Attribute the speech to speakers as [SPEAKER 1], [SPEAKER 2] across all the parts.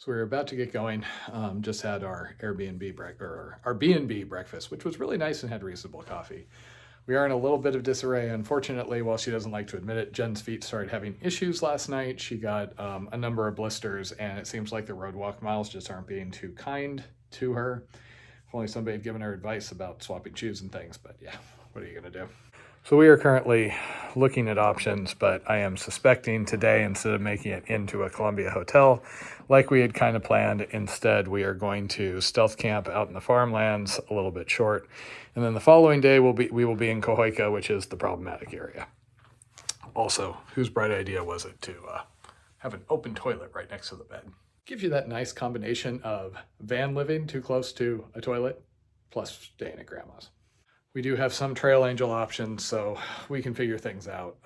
[SPEAKER 1] So we were about to get going. Just had our our B&B breakfast, which was really nice and had reasonable coffee. We are in a little bit of disarray. Unfortunately, while she doesn't like to admit it, Jen's feet started having issues last night. She got a number of blisters, and it seems like the road walk miles just aren't being too kind to her. If only somebody had given her advice about swapping shoes and things, but yeah, what are you gonna do? So we are currently looking at options, but I am suspecting today, instead of making it into a Columbia hotel like we had kind of planned, instead we are going to stealth camp out in the farmlands a little bit short. And then the following day we will be in Cahoica, which is the problematic area. Also, whose bright idea was it to have an open toilet right next to the bed? Gives you that nice combination of van living too close to a toilet plus staying at grandma's. We do have some trail angel options, so we can figure things out.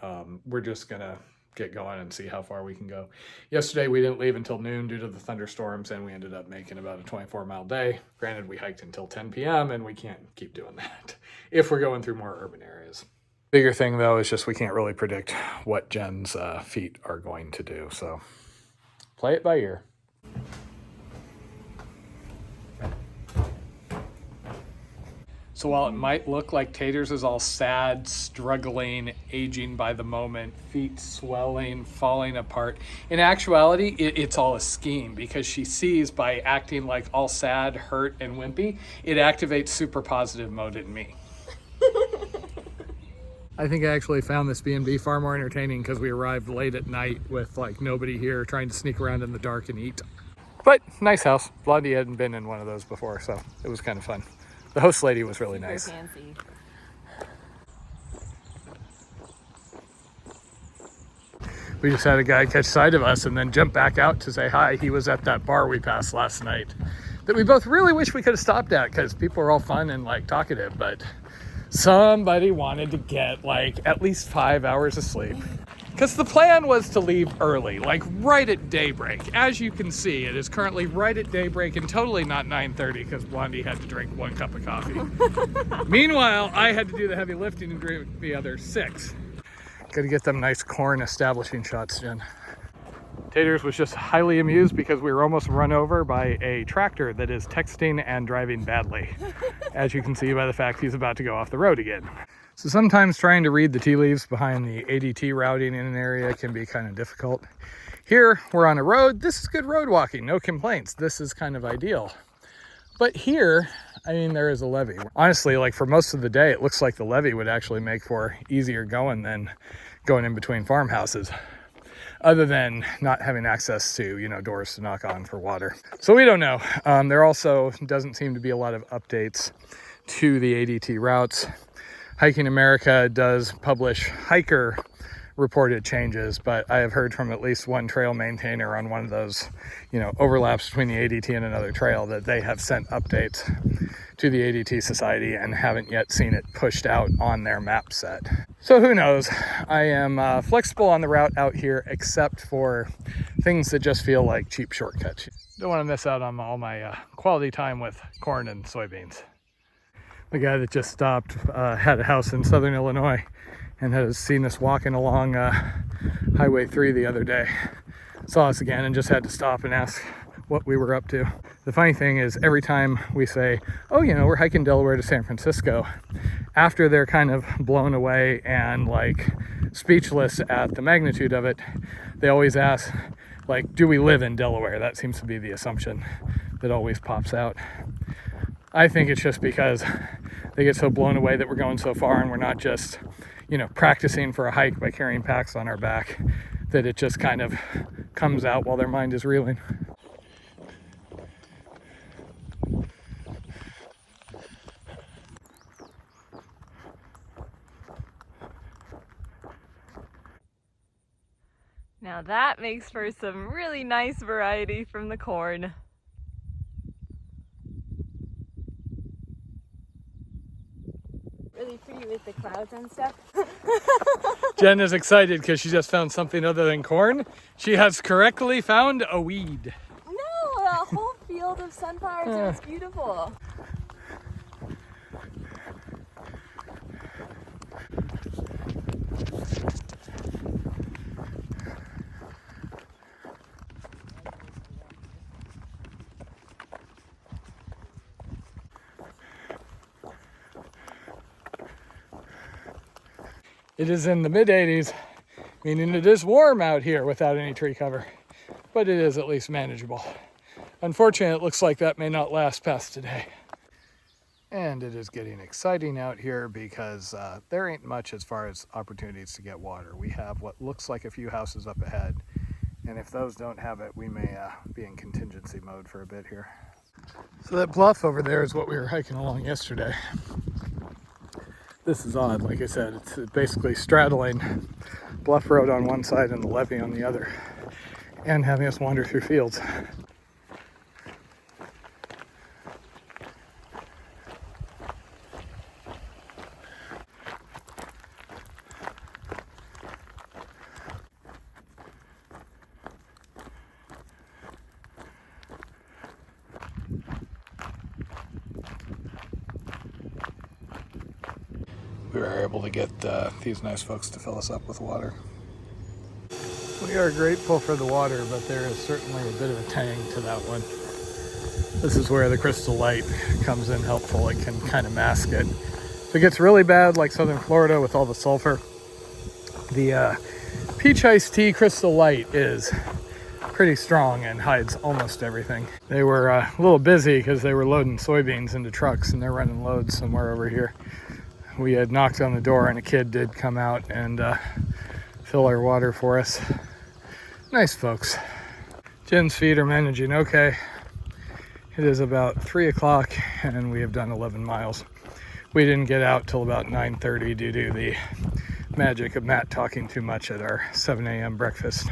[SPEAKER 1] We're just gonna get going and see how far we can go. Yesterday we didn't leave until noon due to the thunderstorms, and we ended up making about a 24-mile day. Granted, we hiked until 10 p.m. and we can't keep doing that if we're going through more urban areas. Bigger thing though is just we can't really predict what Jen's feet are going to do, so play it by ear. So while it might look like Taters is all sad, struggling, aging by the moment, feet swelling, falling apart, in actuality, it's all a scheme, because she sees by acting like all sad, hurt, and wimpy, it activates super positive mode in me. I think I actually found this B&B far more entertaining because we arrived late at night with like nobody here, trying to sneak around in the dark and eat. But nice house. Blondie hadn't been in one of those before, so it was kind of fun. The host lady was really nice.
[SPEAKER 2] Fancy.
[SPEAKER 1] We just had a guy catch sight of us and then jump back out to say hi. He was at that bar we passed last night that we both really wish we could have stopped at, because people are all fun and like talkative, but somebody wanted to get like at least 5 hours of sleep. Because the plan was to leave early, like right at daybreak. As you can see, it is currently right at daybreak and totally not 9:30 because Blondie had to drink 1 cup of coffee. Meanwhile, I had to do the heavy lifting and drink the other 6. Gotta get them nice corn establishing shots, Jen. Taters was just highly amused because we were almost run over by a tractor that is texting and driving badly. As you can see by the fact he's about to go off the road again. So sometimes trying to read the tea leaves behind the ADT routing in an area can be kind of difficult. Here, we're on a road. This is good road walking, no complaints. This is kind of ideal. But here, I mean, there is a levee. Honestly, like for most of the day, it looks like the levee would actually make for easier going than going in between farmhouses, other than not having access to, you know, doors to knock on for water. So we don't know. There also doesn't seem to be a lot of updates to the ADT routes. Hiking America does publish hiker reported changes, but I have heard from at least one trail maintainer on one of those, you know, overlaps between the ADT and another trail that they have sent updates to the ADT Society and haven't yet seen it pushed out on their map set. So who knows? I am flexible on the route out here, except for things that just feel like cheap shortcuts. Don't want to miss out on all my quality time with corn and soybeans. The guy that just stopped had a house in southern Illinois and has seen us walking along Highway 3 the other day. Saw us again and just had to stop and ask what we were up to. The funny thing is, every time we say, oh, you know, we're hiking Delaware to San Francisco, after they're kind of blown away and like speechless at the magnitude of it, they always ask, like, do we live in Delaware? That seems to be the assumption that always pops out. I think it's just because they get so blown away that we're going so far and we're not just, you know, practicing for a hike by carrying packs on our back, that it just kind of comes out while their mind is reeling.
[SPEAKER 2] Now that makes for some really nice variety from the corn. Really pretty with the clouds and stuff.
[SPEAKER 1] Jen is excited because she just found something other than corn. She has correctly found a weed.
[SPEAKER 2] No, a whole field of sunflowers. It was beautiful.
[SPEAKER 1] It is in the mid 80s, meaning it is warm out here without any tree cover, but it is at least manageable. Unfortunately, it looks like that may not last past today. And it is getting exciting out here because there ain't much as far as opportunities to get water. We have what looks like a few houses up ahead, and if those don't have it, we may be in contingency mode for a bit here. So that bluff over there is what we were hiking along yesterday. This is odd, like I said, it's basically straddling Bluff Road on one side and the levee on the other, and having us wander through fields. We were able to get these nice folks to fill us up with water. We are grateful for the water, but there is certainly a bit of a tang to that one. This is where the crystal light comes in helpful. It can kind of mask it. If it gets really bad, like southern Florida with all the sulfur, the peach iced tea crystal light is pretty strong and hides almost everything. They were a little busy because they were loading soybeans into trucks, and they're running loads somewhere over here. We had knocked on the door and a kid did come out and fill our water for us. Nice folks. Jen's feet are managing okay. It is about 3 o'clock and we have done 11 miles. We didn't get out till about 9:30 due to the magic of Matt talking too much at our 7 a.m. breakfast.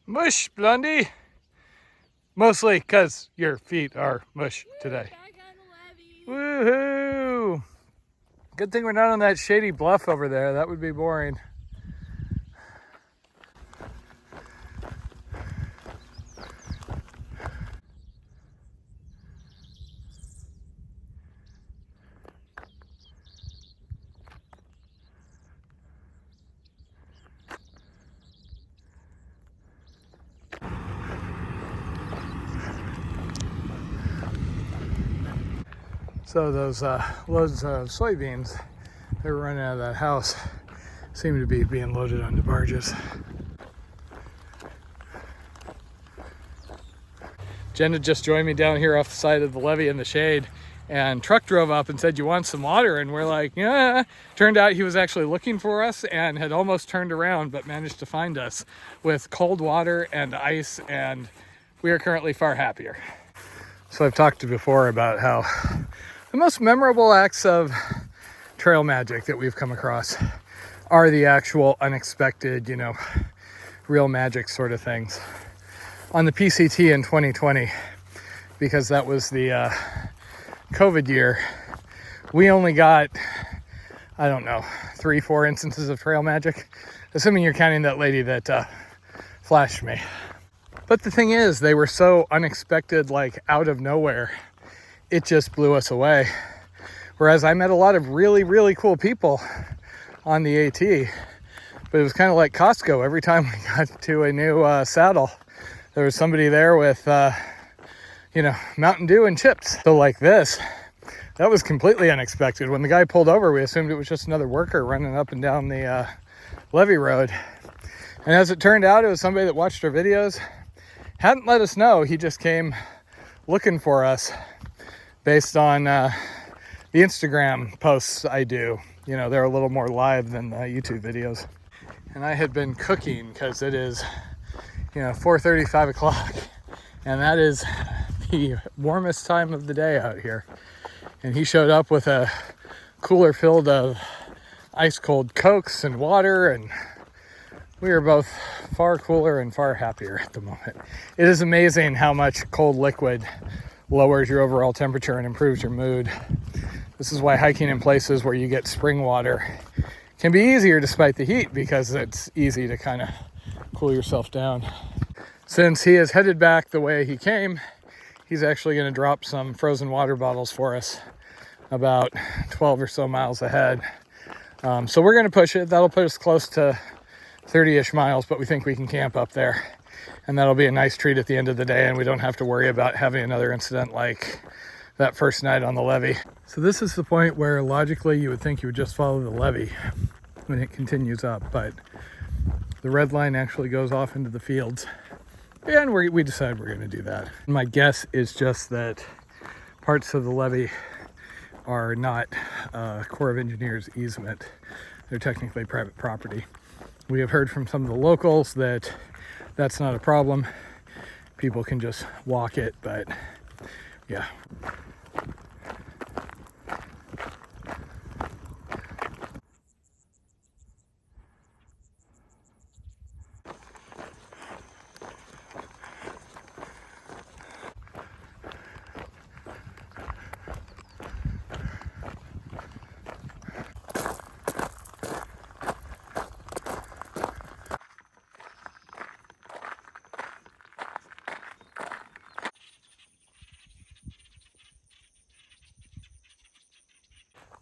[SPEAKER 1] Mush, Blondie. Mostly because your feet are mush today. Woohoo! Good thing we're not on that shady bluff over there. That would be boring. So those loads of soybeans that were running out of that house seem to be being loaded onto barges. Jenna just joined me down here off the side of the levee in the shade, and truck drove up and said, "You want some water?" And we're like, "Yeah." Turned out he was actually looking for us and had almost turned around, but managed to find us with cold water and ice, and we are currently far happier. So I've talked before about how the most memorable acts of trail magic that we've come across are the actual unexpected, real magic sort of things. On the PCT in 2020, because that was the COVID year, we only got, 3-4 instances of trail magic, assuming you're counting that lady that flashed me. But the thing is, they were so unexpected, like out of nowhere, it just blew us away. Whereas I met a lot of really, really cool people on the AT, but it was kind of like Costco. Every time we got to a new saddle, there was somebody there with, Mountain Dew and chips. So like this, that was completely unexpected. When the guy pulled over, we assumed it was just another worker running up and down the levee road. And as it turned out, it was somebody that watched our videos, hadn't let us know. He just came looking for us based on the Instagram posts I do. They're a little more live than the YouTube videos. And I had been cooking because it is, 4:30, 5 o'clock. And that is the warmest time of the day out here. And he showed up with a cooler filled of ice cold Cokes and water, and we are both far cooler and far happier at the moment. It is amazing how much cold liquid lowers your overall temperature and improves your mood. This is why hiking in places where you get spring water can be easier despite the heat, because it's easy to kind of cool yourself down. Since he is headed back the way he came, he's actually going to drop some frozen water bottles for us about 12 or so miles ahead. So we're going to push it. That'll put us close to 30-ish miles, but we think we can camp up there. And that'll be a nice treat at the end of the day, and we don't have to worry about having another incident like that first night on the levee. So this is the point where logically you would think you would just follow the levee when it continues up, but the red line actually goes off into the fields. And we decided we're going to do that. My guess is just that parts of the levee are not Corps of Engineers easement. They're technically private property. We have heard from some of the locals that that's not a problem. People can just walk it, but yeah.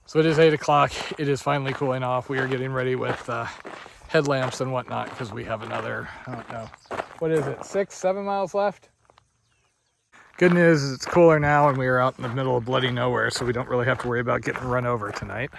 [SPEAKER 1] So it is 8 o'clock. It is finally cooling off. We are getting ready with headlamps and whatnot because we have another, I don't know, what is it, 6, 7 miles left? Good news is it's cooler now and we are out in the middle of bloody nowhere, so we don't really have to worry about getting run over tonight.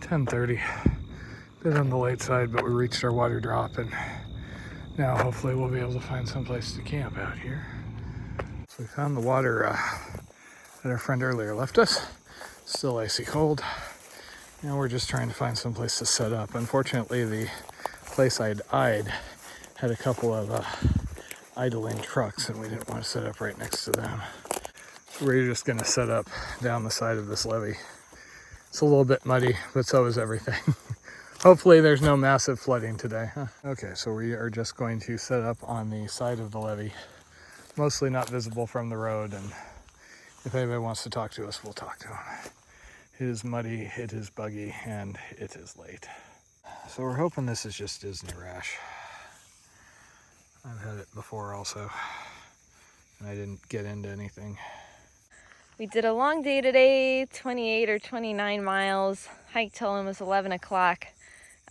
[SPEAKER 1] (10:30). Bit on the late side, but we reached our water drop, and now hopefully we'll be able to find someplace to camp out here. So we found the water that our friend earlier left us. Still icy cold. Now we're just trying to find someplace to set up. Unfortunately, the place I'd eyed had a couple of idling trucks, and we didn't want to set up right next to them. So we're just going to set up down the side of this levee. It's a little bit muddy, but so is everything. Hopefully there's no massive flooding today. Huh? Okay, so we are just going to set up on the side of the levee, mostly not visible from the road, and if anybody wants to talk to us, we'll talk to them. It is muddy, it is buggy, and it is late. So we're hoping this is just Disney rash. I've had it before also, and I didn't get into anything.
[SPEAKER 2] We did a long day today, 28 or 29 miles, hiked till almost 11 o'clock.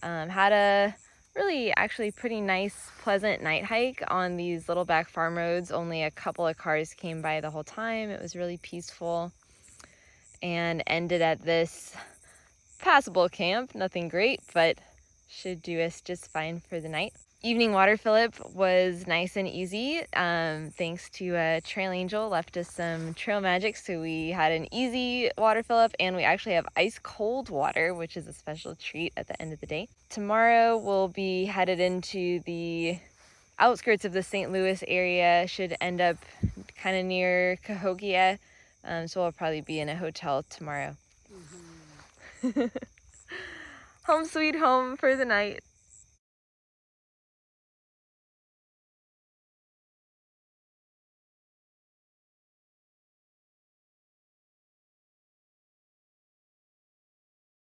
[SPEAKER 2] Had a really actually pretty nice, pleasant night hike on these little back farm roads. Only a couple of cars came by the whole time. It was really peaceful, and ended at this passable camp. Nothing great, but should do us just fine for the night. Evening water fill-up was nice and easy. Thanks to Trail Angel, left us some trail magic, so we had an easy water fill-up, and we actually have ice cold water, which is a special treat at the end of the day. Tomorrow we'll be headed into the outskirts of the St. Louis area. Should end up kind of near Cahokia, so we'll probably be in a hotel tomorrow. Home sweet home for the night.